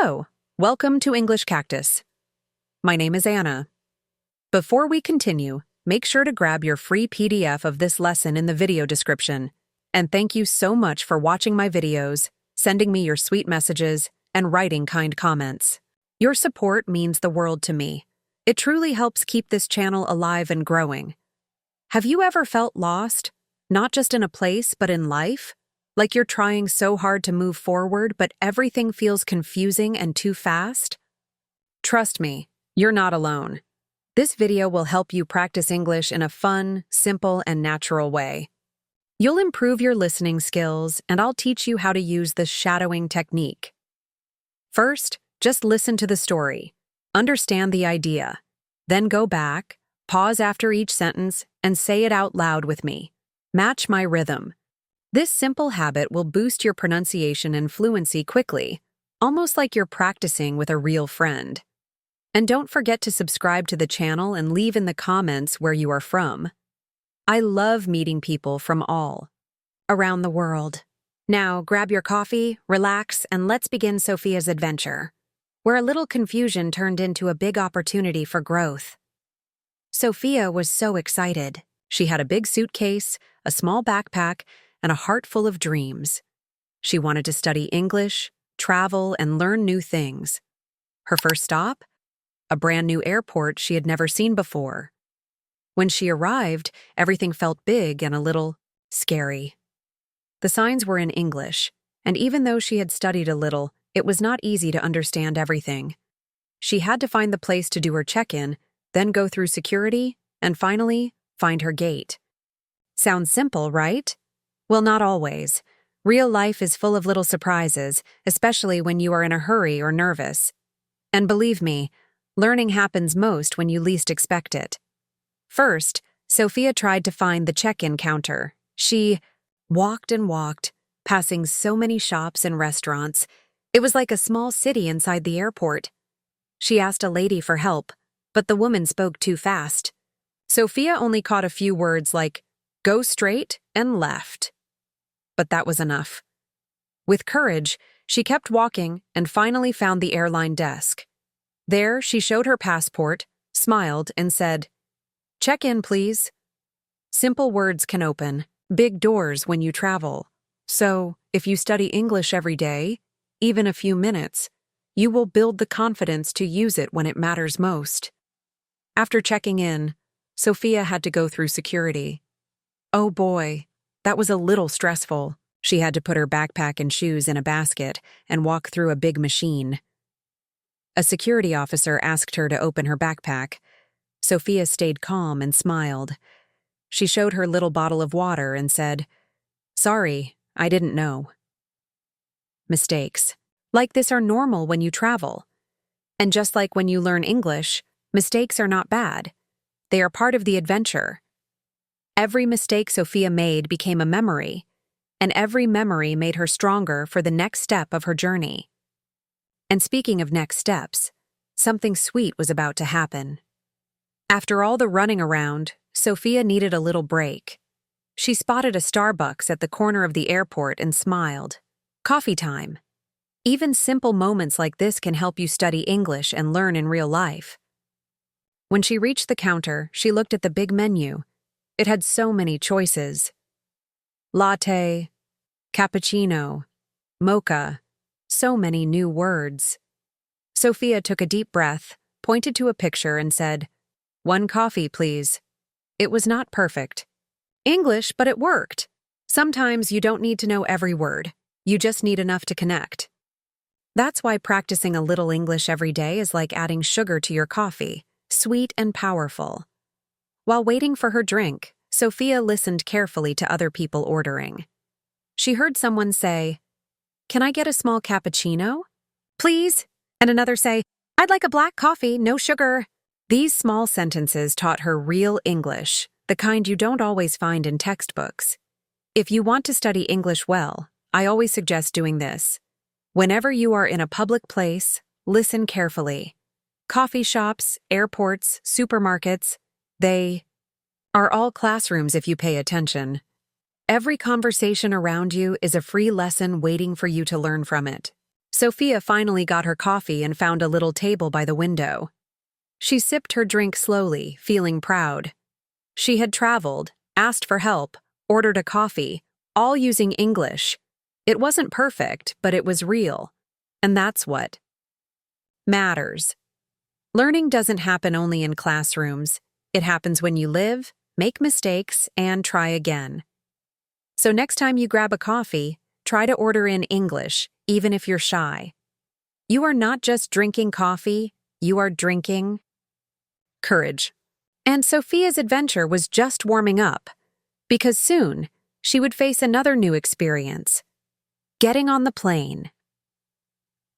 Hello, welcome to English Cactus. My name is Anna. Before we continue, make sure to grab your free PDF of this lesson in the video description. And thank you so much for watching my videos, sending me your sweet messages, and writing kind comments. Your support means the world to me. It truly helps keep this channel alive and growing. Have you ever felt lost? Not just in a place, but in life? Like you're trying so hard to move forward, but everything feels confusing and too fast? Trust me, you're not alone. This video will help you practice English in a fun, simple, and natural way. You'll improve your listening skills, and I'll teach you how to use the shadowing technique. First, just listen to the story. Understand the idea. Then go back, pause after each sentence, and say it out loud with me. Match my rhythm. This simple habit will boost your pronunciation and fluency quickly, almost like you're practicing with a real friend. And don't forget to subscribe to the channel and leave in the comments where you are from. I love meeting people from all around the world. Now, grab your coffee, relax, and let's begin Sophia's adventure, where a little confusion turned into a big opportunity for growth. Sophia was so excited. She had a big suitcase, a small backpack, and a heart full of dreams. She wanted to study English, travel, and learn new things. Her first stop? A brand new airport she had never seen before. When she arrived, everything felt big and a little scary. The signs were in English, and even though she had studied a little, it was not easy to understand everything. She had to find the place to do her check-in, then go through security, and finally, find her gate. Sounds simple, right? Well, not always. Real life is full of little surprises, especially when you are in a hurry or nervous. And believe me, learning happens most when you least expect it. First, Sophia tried to find the check-in counter. She walked and walked, passing so many shops and restaurants. It was like a small city inside the airport. She asked a lady for help, but the woman spoke too fast. Sophia only caught a few words like, "Go straight" and "left." But that was enough. With courage, she kept walking and finally found the airline desk. There, she showed her passport, smiled, and said, "Check in, please." Simple words can open big doors when you travel. So, if you study English every day, even a few minutes, you will build the confidence to use it when it matters most. After checking in, Sophia had to go through security. Oh boy, that was a little stressful. She had to put her backpack and shoes in a basket and walk through a big machine. A security officer asked her to open her backpack. Sophia stayed calm and smiled. She showed her little bottle of water and said, "Sorry, I didn't know." Mistakes like this are normal when you travel. And just like when you learn English, mistakes are not bad. They are part of the adventure. Every mistake Sophia made became a memory, and every memory made her stronger for the next step of her journey. And speaking of next steps, something sweet was about to happen. After all the running around, Sophia needed a little break. She spotted a Starbucks at the corner of the airport and smiled. Coffee time. Even simple moments like this can help you study English and learn in real life. When she reached the counter, she looked at the big menu. It had so many choices. Latte, cappuccino, mocha, so many new words. Sophia took a deep breath, pointed to a picture and said, "One coffee, please." It was not perfect. English, but it worked. Sometimes you don't need to know every word. You just need enough to connect. That's why practicing a little English every day is like adding sugar to your coffee, sweet and powerful. While waiting for her drink, Sophia listened carefully to other people ordering. She heard someone say, "Can I get a small cappuccino?" "Please." And another say, "I'd like a black coffee, no sugar." These small sentences taught her real English, the kind you don't always find in textbooks. If you want to study English well, I always suggest doing this. Whenever you are in a public place, listen carefully. Coffee shops, airports, supermarkets, they are all classrooms if you pay attention. Every conversation around you is a free lesson waiting for you to learn from it. Sophia finally got her coffee and found a little table by the window. She sipped her drink slowly, feeling proud. She had traveled, asked for help, ordered a coffee, all using English. It wasn't perfect, but it was real. And that's what matters. Learning doesn't happen only in classrooms. It happens when you live, make mistakes, and try again. So next time you grab a coffee, try to order in English, even if you're shy. You are not just drinking coffee, you are drinking courage. And Sophia's adventure was just warming up, because soon she would face another new experience: getting on the plane.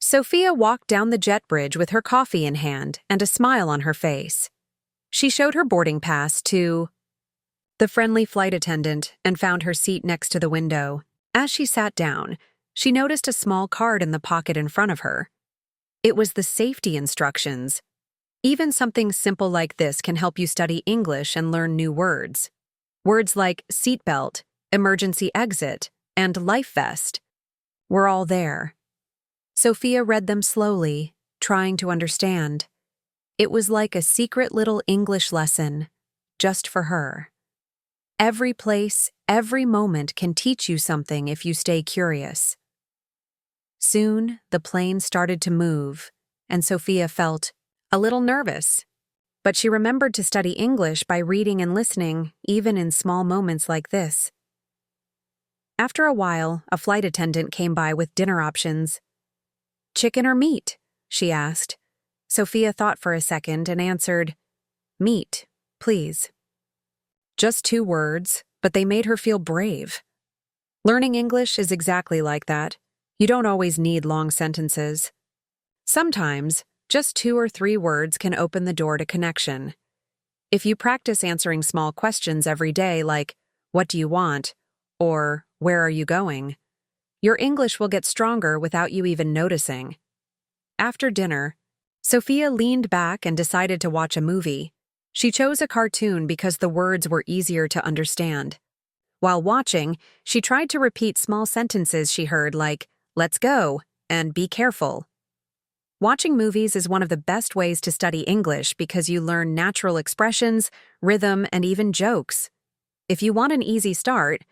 Sophia walked down the jet bridge with her coffee in hand and a smile on her face. She showed her boarding pass to the friendly flight attendant and found her seat next to the window. As she sat down, she noticed a small card in the pocket in front of her. It was the safety instructions. Even something simple like this can help you study English and learn new words. Words like seatbelt, emergency exit, and life vest were all there. Sophia read them slowly, trying to understand. It was like a secret little English lesson, just for her. Every place, every moment can teach you something if you stay curious. Soon, the plane started to move, and Sophia felt a little nervous. But she remembered to study English by reading and listening, even in small moments like this. After a while, a flight attendant came by with dinner options. "Chicken or meat?" she asked. Sophia thought for a second and answered, "Meat, please." Just 2 words, but they made her feel brave. Learning English is exactly like that. You don't always need long sentences. Sometimes, just 2 or 3 words can open the door to connection. If you practice answering small questions every day like, "What do you want?" or "Where are you going?" your English will get stronger without you even noticing. After dinner, Sophia leaned back and decided to watch a movie. She chose a cartoon because the words were easier to understand. While watching, she tried to repeat small sentences she heard like, "Let's go," and "Be careful." Watching movies is one of the best ways to study English because you learn natural expressions, rhythm, and even jokes. If you want an easy start,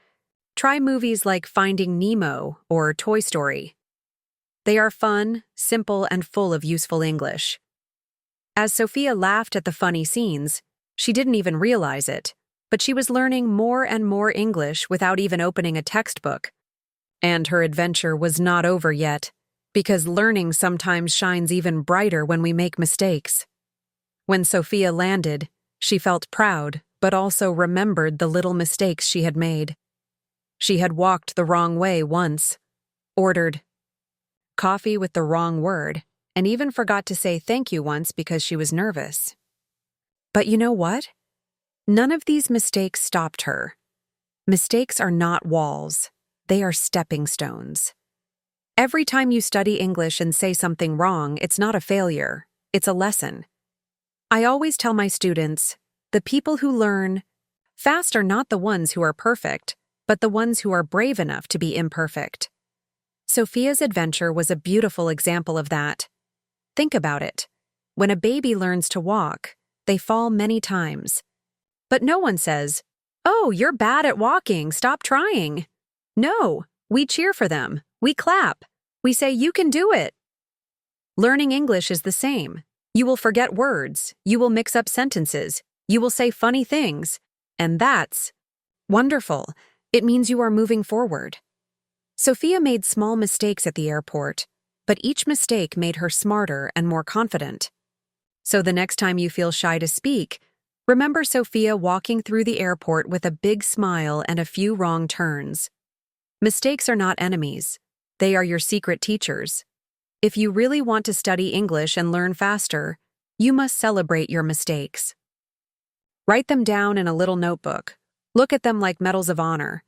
try movies like Finding Nemo or Toy Story. They are fun, simple, and full of useful English. As Sophia laughed at the funny scenes, she didn't even realize it, but she was learning more and more English without even opening a textbook. And her adventure was not over yet, because learning sometimes shines even brighter when we make mistakes. When Sophia landed, she felt proud, but also remembered the little mistakes she had made. She had walked the wrong way once, ordered coffee with the wrong word, and even forgot to say thank you once because she was nervous. But you know what? None of these mistakes stopped her. Mistakes are not walls. They are stepping stones. Every time you study English and say something wrong, it's not a failure. It's a lesson. I always tell my students, the people who learn fast are not the ones who are perfect, but the ones who are brave enough to be imperfect. Sophia's adventure was a beautiful example of that. Think about it. When a baby learns to walk, they fall many times. But no one says, "Oh, you're bad at walking, stop trying." No, we cheer for them, we clap, we say, "You can do it." Learning English is the same. You will forget words, you will mix up sentences, you will say funny things, and that's wonderful. It means you are moving forward. Sophia made small mistakes at the airport, but each mistake made her smarter and more confident. So the next time you feel shy to speak, remember Sophia walking through the airport with a big smile and a few wrong turns. Mistakes are not enemies. They are your secret teachers. If you really want to study English and learn faster, you must celebrate your mistakes. Write them down in a little notebook. Look at them like medals of honor.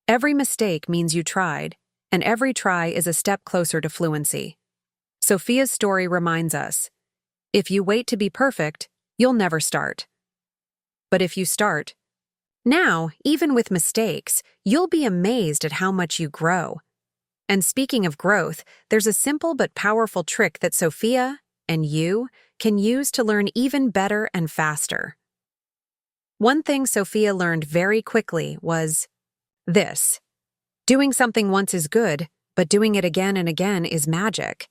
Every mistake means you tried, and every try is a step closer to fluency. Sophia's story reminds us, if you wait to be perfect, you'll never start. But if you start now, even with mistakes, you'll be amazed at how much you grow. And speaking of growth, there's a simple but powerful trick that Sophia and you can use to learn even better and faster. One thing Sophia learned very quickly was this: doing something once is good, but doing it again and again is magic.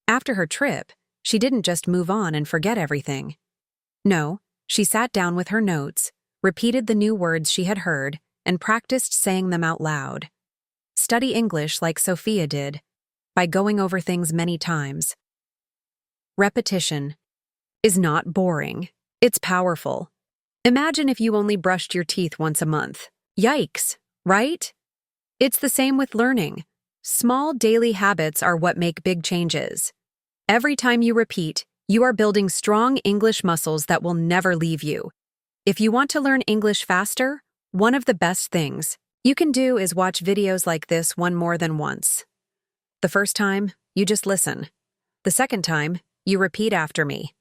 After her trip, she didn't just move on and forget everything. No, she sat down with her notes, repeated the new words she had heard, and practiced saying them out loud. Study English like Sophia did, by going over things many times. Repetition is not boring. It's powerful. Imagine if you only brushed your teeth once a month. Yikes, right? It's the same with learning. Small daily habits are what make big changes. Every time you repeat, you are building strong English muscles that will never leave you. If you want to learn English faster, one of the best things you can do is watch videos like this one more than once. The first time, you just listen. The second time, you repeat after me.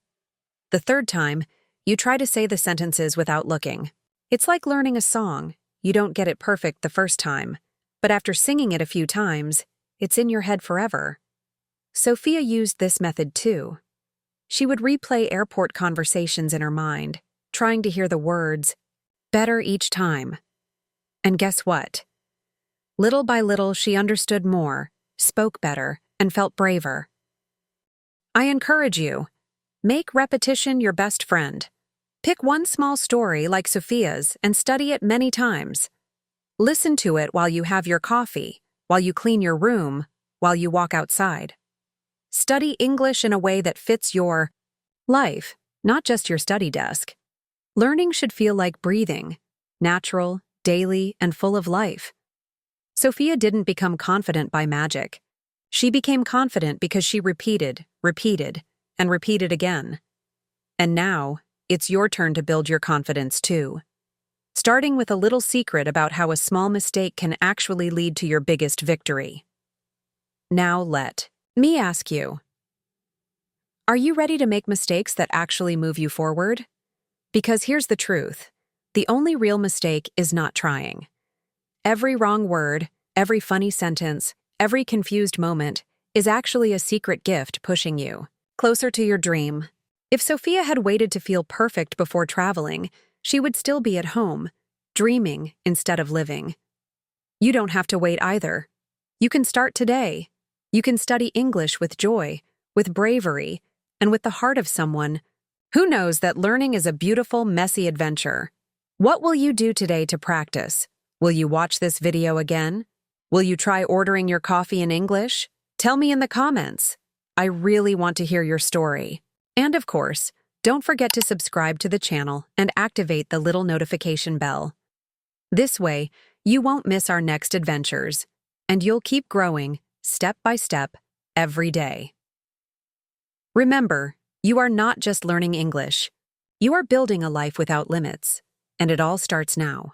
The third time, you try to say the sentences without looking. It's like learning a song. You don't get it perfect the first time, but after singing it a few times, it's in your head forever. Sophia used this method too. She would replay airport conversations in her mind, trying to hear the words better each time. And guess what? Little by little, she understood more, spoke better, and felt braver. I encourage you, make repetition your best friend. Pick one small story like Sophia's and study it many times. Listen to it while you have your coffee, while you clean your room, while you walk outside. Study English in a way that fits your life, not just your study desk. Learning should feel like breathing, natural, daily, and full of life. Sophia didn't become confident by magic. She became confident because she repeated, and repeated again. And now, it's your turn to build your confidence too. Starting with a little secret about how a small mistake can actually lead to your biggest victory. Now let me ask you, are you ready to make mistakes that actually move you forward? Because here's the truth. The only real mistake is not trying. Every wrong word, every funny sentence, every confused moment is actually a secret gift pushing you closer to your dream. If Sophia had waited to feel perfect before traveling, she would still be at home, dreaming instead of living. You don't have to wait either. You can start today. You can study English with joy, with bravery, and with the heart of someone who knows that learning is a beautiful, messy adventure. What will you do today to practice? Will you watch this video again? Will you try ordering your coffee in English? Tell me in the comments. I really want to hear your story. And of course, don't forget to subscribe to the channel and activate the little notification bell. This way, you won't miss our next adventures, and you'll keep growing, step by step, every day. Remember, you are not just learning English. You are building a life without limits, and it all starts now.